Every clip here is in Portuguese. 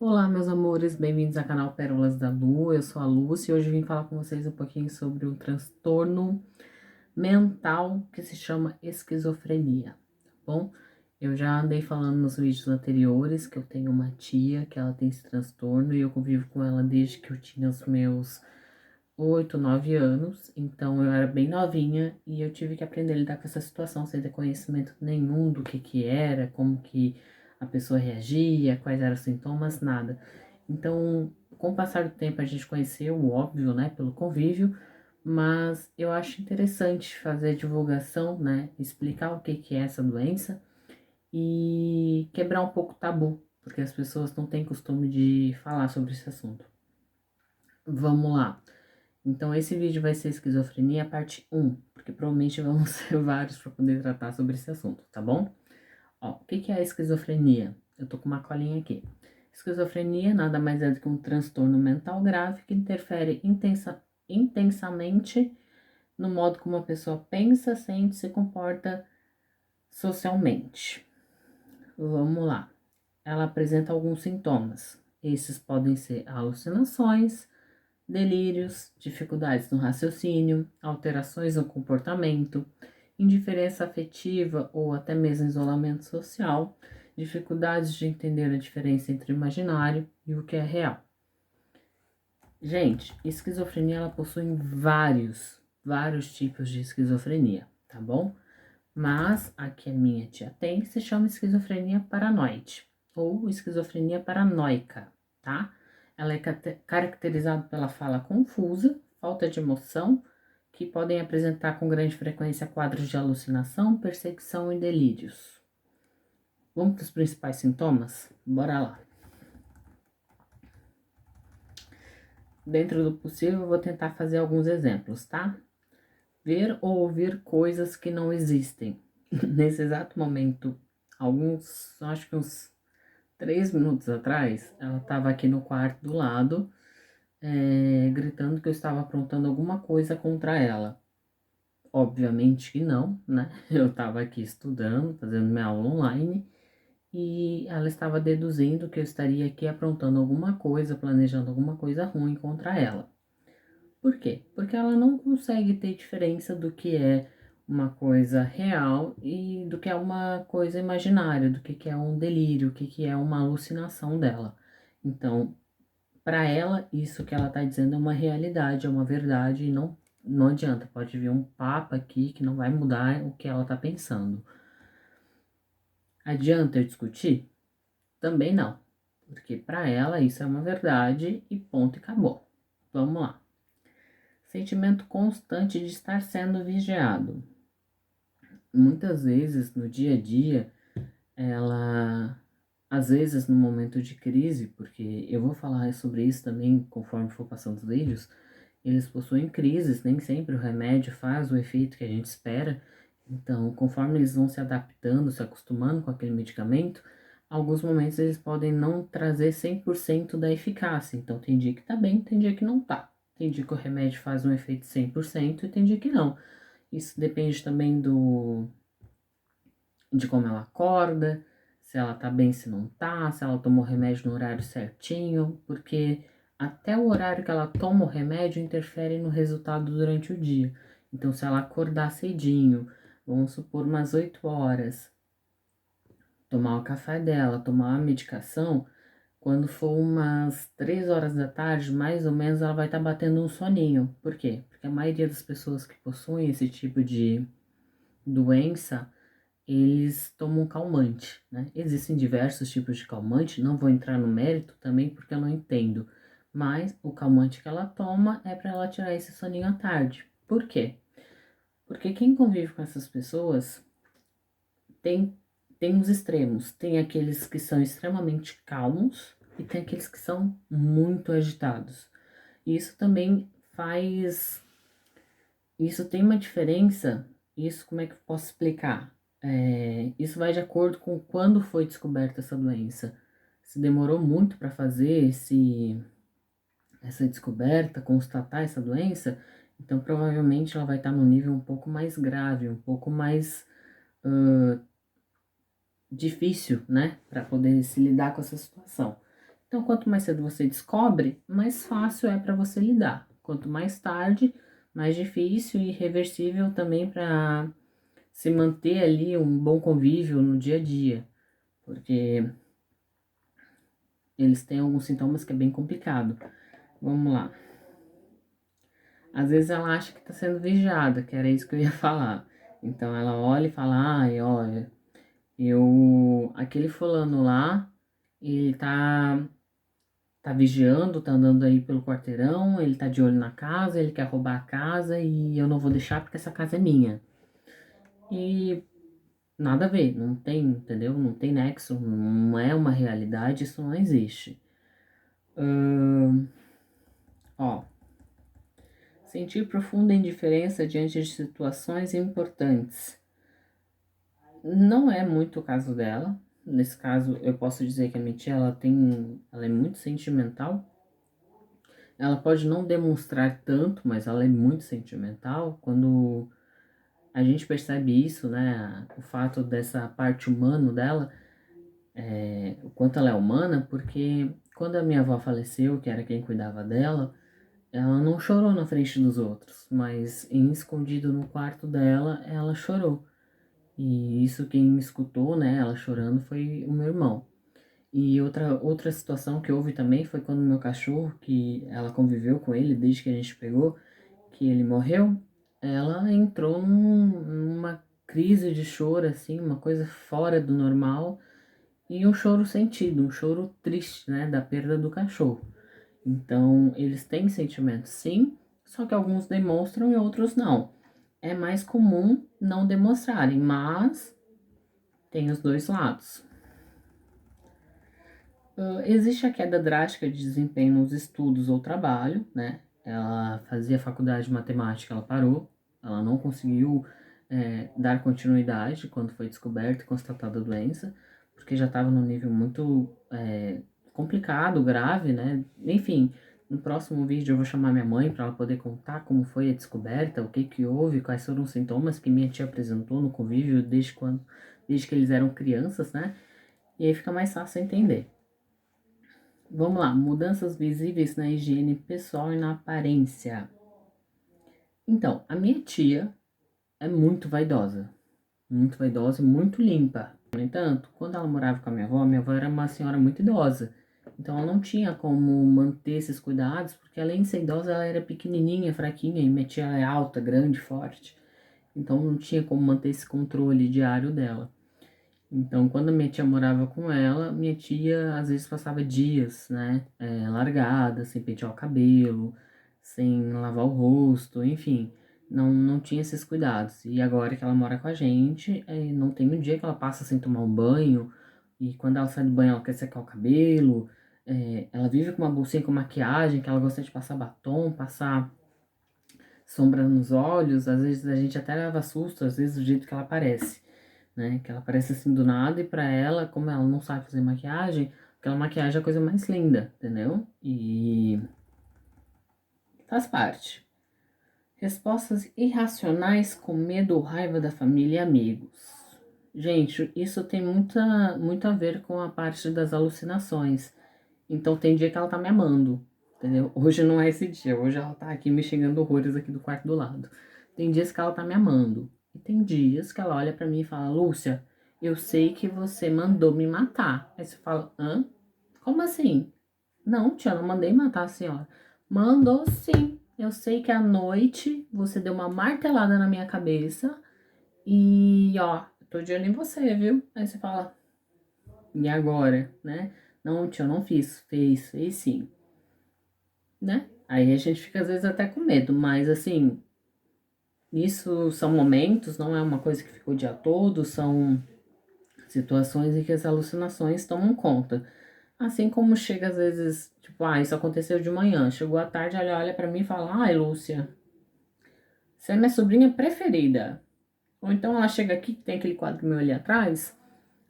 Olá, meus amores, bem-vindos ao canal Pérolas da Lu. Eu sou a Lúcia e hoje eu vim falar com vocês um pouquinho sobre um transtorno mental que se chama esquizofrenia, tá bom? Eu já andei falando nos vídeos anteriores que eu tenho uma tia que ela tem esse transtorno e eu convivo com ela desde que eu tinha os meus 8, 9 anos, então eu era bem novinha e eu tive que aprender a lidar com essa situação sem ter conhecimento nenhum do que era, como que a pessoa reagia, quais eram os sintomas, nada. Então, com o passar do tempo a gente conheceu, o óbvio, né, pelo convívio, mas eu acho interessante fazer divulgação, né, explicar o que é essa doença e quebrar um pouco o tabu, porque as pessoas não têm costume de falar sobre esse assunto. Vamos lá. Então, esse vídeo vai ser esquizofrenia parte um, porque provavelmente vão ser vários para poder tratar sobre esse assunto, tá bom? Ó, o que é a esquizofrenia? Eu tô com uma colinha aqui. Esquizofrenia nada mais é do que um transtorno mental grave que interfere intensamente no modo como a pessoa pensa, sente e se comporta socialmente. Vamos lá. Ela apresenta alguns sintomas. Esses podem ser alucinações, delírios, dificuldades no raciocínio, alterações no comportamento, indiferença afetiva ou até mesmo isolamento social, dificuldades de entender a diferença entre o imaginário e o que é real. Gente, esquizofrenia ela possui vários tipos de esquizofrenia, tá bom? Mas a que a minha tia tem se chama esquizofrenia paranoide ou esquizofrenia paranoica, tá? Ela é caracterizada pela fala confusa, falta de emoção, que podem apresentar com grande frequência quadros de alucinação, perseguição e delírios. Vamos para os principais sintomas? Bora lá. Dentro do possível, eu vou tentar fazer alguns exemplos, tá? Ver ou ouvir coisas que não existem. Nesse exato momento, acho que uns 3 minutos atrás, ela estava aqui no quarto do lado, gritando que eu estava aprontando alguma coisa contra ela. Obviamente que não, né? Eu estava aqui estudando, fazendo minha aula online, e ela estava deduzindo que eu estaria aqui aprontando alguma coisa, planejando alguma coisa ruim contra ela. Por quê? Porque ela não consegue ter diferença do que é uma coisa real e do que é uma coisa imaginária, do que é um delírio, o que é uma alucinação dela. Então, para ela, isso que ela está dizendo é uma realidade, é uma verdade e não adianta. Pode vir um papa aqui que não vai mudar o que ela está pensando. Adianta eu discutir? Também não, porque para ela isso é uma verdade e ponto e acabou. Vamos lá. Sentimento constante de estar sendo vigiado. Muitas vezes no dia a dia, ela, às vezes no momento de crise, porque eu vou falar sobre isso também conforme for passando os vídeos, eles possuem crises, nem sempre o remédio faz o efeito que a gente espera. Então, conforme eles vão se adaptando, se acostumando com aquele medicamento, alguns momentos eles podem não trazer 100% da eficácia. Então, tem dia que tá bem, tem dia que não tá. Tem dia que o remédio faz um efeito 100% e tem dia que não. Isso depende também de como ela acorda, se ela tá bem, se não tá, se ela tomou o remédio no horário certinho, porque até o horário que ela toma o remédio interfere no resultado durante o dia. Então, se ela acordar cedinho, vamos supor umas 8 horas, tomar o café dela, tomar a medicação, quando for umas 3 horas da tarde, mais ou menos, ela vai estar batendo um soninho. Por quê? Porque a maioria das pessoas que possuem esse tipo de doença eles tomam calmante, né? Existem diversos tipos de calmante, não vou entrar no mérito também porque eu não entendo, mas o calmante que ela toma é para ela tirar esse soninho à tarde. Por quê? Porque quem convive com essas pessoas tem, tem os extremos, tem aqueles que são extremamente calmos e tem aqueles que são muito agitados. Isso também faz. Isso tem uma diferença, isso como é que eu posso explicar? Isso vai de acordo com quando foi descoberta essa doença. Se demorou muito para fazer essa descoberta, constatar essa doença, então provavelmente ela vai estar num nível um pouco mais grave, um pouco mais difícil, né, para poder se lidar com essa situação. Então, quanto mais cedo você descobre, mais fácil é para você lidar. Quanto mais tarde, mais difícil e irreversível também para se manter ali um bom convívio no dia a dia, porque eles têm alguns sintomas que é bem complicado. Vamos lá. Às vezes ela acha que está sendo vigiada, que era isso que eu ia falar. Então ela olha e fala, ai, olha, aquele fulano lá, ele tá vigiando, tá andando aí pelo quarteirão, ele tá de olho na casa, ele quer roubar a casa e eu não vou deixar porque essa casa é minha. E nada a ver, não tem, entendeu? Não tem nexo, não é uma realidade, isso não existe. Ó, sentir profunda indiferença diante de situações importantes. Não é muito o caso dela. Nesse caso, eu posso dizer que a minha tia, ela é muito sentimental. Ela pode não demonstrar tanto, mas ela é muito sentimental. Quando a gente percebe isso, né, o fato dessa parte humana dela, o quanto ela é humana, porque quando a minha avó faleceu, que era quem cuidava dela, ela não chorou na frente dos outros, mas em escondido no quarto dela, ela chorou. E isso quem me escutou, né, ela chorando, foi o meu irmão. E outra situação que houve também foi quando meu cachorro, que ela conviveu com ele desde que a gente pegou, que ele morreu, ela entrou numa crise de choro, assim, uma coisa fora do normal, e um choro sentido, um choro triste, né, da perda do cachorro. Então, eles têm sentimentos, sim, só que alguns demonstram e outros não. É mais comum não demonstrarem, mas tem os dois lados. Existe a queda drástica de desempenho nos estudos ou trabalho, né? Ela fazia faculdade de matemática, ela parou, ela não conseguiu dar continuidade quando foi descoberta e constatada a doença, porque já estava num nível muito complicado, grave, né? Enfim, no próximo vídeo eu vou chamar minha mãe para ela poder contar como foi a descoberta, o que que houve, quais foram os sintomas que minha tia apresentou no convívio desde que eles eram crianças, né? E aí fica mais fácil entender. Vamos lá, mudanças visíveis na higiene pessoal e na aparência. Então, a minha tia é muito vaidosa e muito limpa. No entanto, quando ela morava com a minha avó era uma senhora muito idosa. Então, ela não tinha como manter esses cuidados, porque além de ser idosa, ela era pequenininha, fraquinha, e minha tia é alta, grande, forte. Então, não tinha como manter esse controle diário dela. Então, quando a minha tia morava com ela, minha tia às vezes passava dias, né, largada, sem pentear o cabelo, sem lavar o rosto, enfim, não tinha esses cuidados. E agora que ela mora com a gente, não tem um dia que ela passa sem tomar um banho, e quando ela sai do banho ela quer secar o cabelo, ela vive com uma bolsinha com maquiagem, que ela gosta de passar batom, passar sombra nos olhos, às vezes a gente até leva susto, às vezes do jeito que ela aparece, né? Que ela aparece assim do nada e pra ela, como ela não sabe fazer maquiagem, aquela maquiagem é a coisa mais linda, entendeu? E faz parte. Respostas irracionais com medo ou raiva da família e amigos. Gente, isso tem muito a ver com a parte das alucinações. Então tem dia que ela tá me amando, entendeu? Hoje não é esse dia, hoje ela tá aqui me xingando horrores aqui do quarto do lado. Tem dias que ela tá me amando. E tem dias que ela olha pra mim e fala, Lúcia, eu sei que você mandou me matar. Aí você fala, hã? Como assim? Não, tia, não mandei matar a senhora. Mandou sim. Eu sei que à noite você deu uma martelada na minha cabeça e, ó, tô de olho em você, viu? Aí você fala, e agora, né? Não, tia, eu não fiz. Fez sim, né? Aí a gente fica às vezes até com medo, mas assim, isso são momentos, não é uma coisa que ficou o dia todo, são situações em que as alucinações tomam conta. Assim como chega às vezes, tipo, isso aconteceu de manhã, chegou à tarde, ela olha pra mim e fala, ai, Lúcia, você é minha sobrinha preferida. Ou então ela chega aqui, que tem aquele quadro meu ali atrás,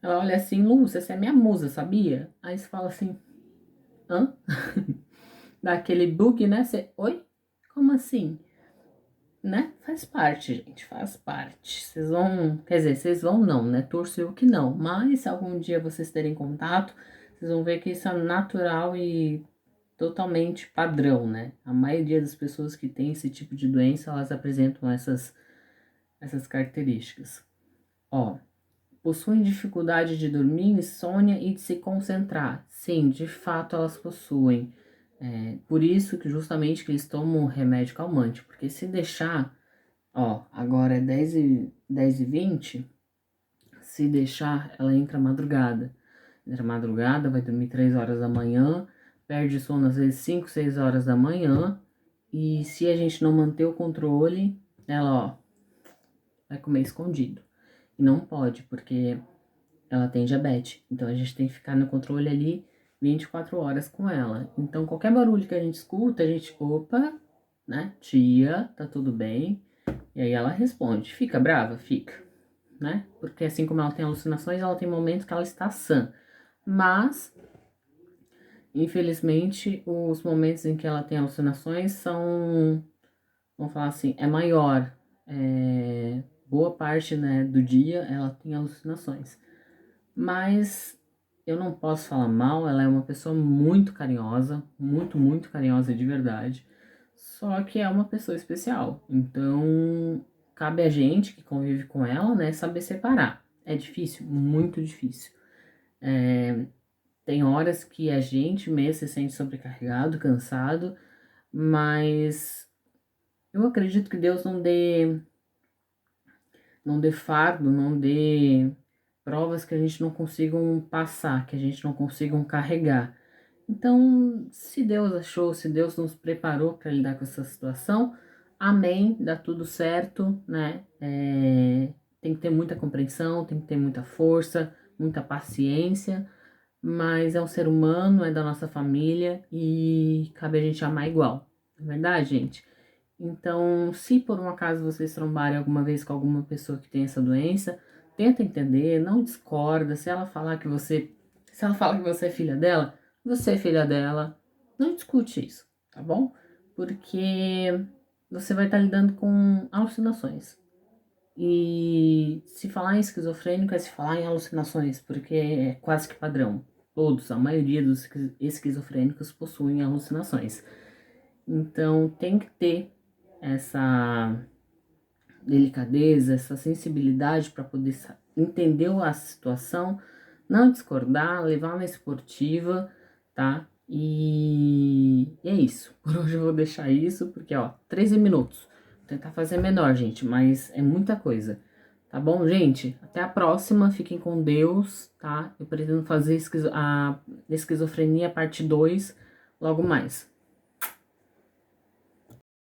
ela olha assim, Lúcia, você é minha musa, sabia? Aí você fala assim, hã? Dá aquele bug, né? Você, oi? Como assim? Né? Faz parte, gente, faz parte. Vocês vão, quer dizer, vocês vão não, né? Torço eu que não. Mas se algum dia vocês terem contato, vocês vão ver que isso é natural e totalmente padrão, né? A maioria das pessoas que têm esse tipo de doença, elas apresentam essas características. Ó, possuem dificuldade de dormir, insônia e de se concentrar. Sim, de fato elas possuem. Por isso que justamente que eles tomam remédio calmante, porque se deixar, ó, agora é 10h20, se deixar, ela entra madrugada. Entra madrugada, vai dormir 3 horas da manhã, perde sono às vezes 5, 6 horas da manhã, e se a gente não manter o controle, ela, ó, vai comer escondido. E não pode, porque ela tem diabetes. Então a gente tem que ficar no controle ali 24 horas com ela. Então qualquer barulho que a gente escuta, a gente, opa, né? Tia, tá tudo bem? E aí ela responde, fica brava? Fica, né? Porque assim como ela tem alucinações, ela tem momentos que ela está sã. Mas, infelizmente, os momentos em que ela tem alucinações são, vamos falar assim, é maior. Boa parte, né, do dia ela tem alucinações. Mas eu não posso falar mal, ela é uma pessoa muito carinhosa, muito, muito carinhosa de verdade. Só que é uma pessoa especial. Então, cabe a gente que convive com ela, né, saber separar. É difícil, muito difícil. Tem horas que a gente mesmo se sente sobrecarregado, cansado, mas eu acredito que Deus não dê fardo, não dê provas que a gente não consiga passar, que a gente não consiga carregar. Então, se Deus achou, se Deus nos preparou para lidar com essa situação, amém, dá tudo certo, né? Tem que ter muita compreensão, tem que ter muita força, muita paciência, mas é um ser humano, é da nossa família e cabe a gente amar igual, não é verdade, gente? Então, se por um acaso vocês trombarem alguma vez com alguma pessoa que tem essa doença, tenta entender, não discorda. Se ela fala que você é filha dela, você é filha dela. Não discute isso, tá bom? Porque você vai estar lidando com alucinações. E se falar em esquizofrênico é se falar em alucinações, porque é quase que padrão. Todos, a maioria dos esquizofrênicos possuem alucinações. Então tem que ter essa delicadeza, essa sensibilidade para poder entender a situação, não discordar, levar uma esportiva, tá? E é isso. Por hoje eu vou deixar isso, porque ó, 13 minutos. Vou tentar fazer menor, gente, mas é muita coisa. Tá bom, gente? Até a próxima. Fiquem com Deus, tá? Eu pretendo fazer a esquizofrenia parte 2 logo mais.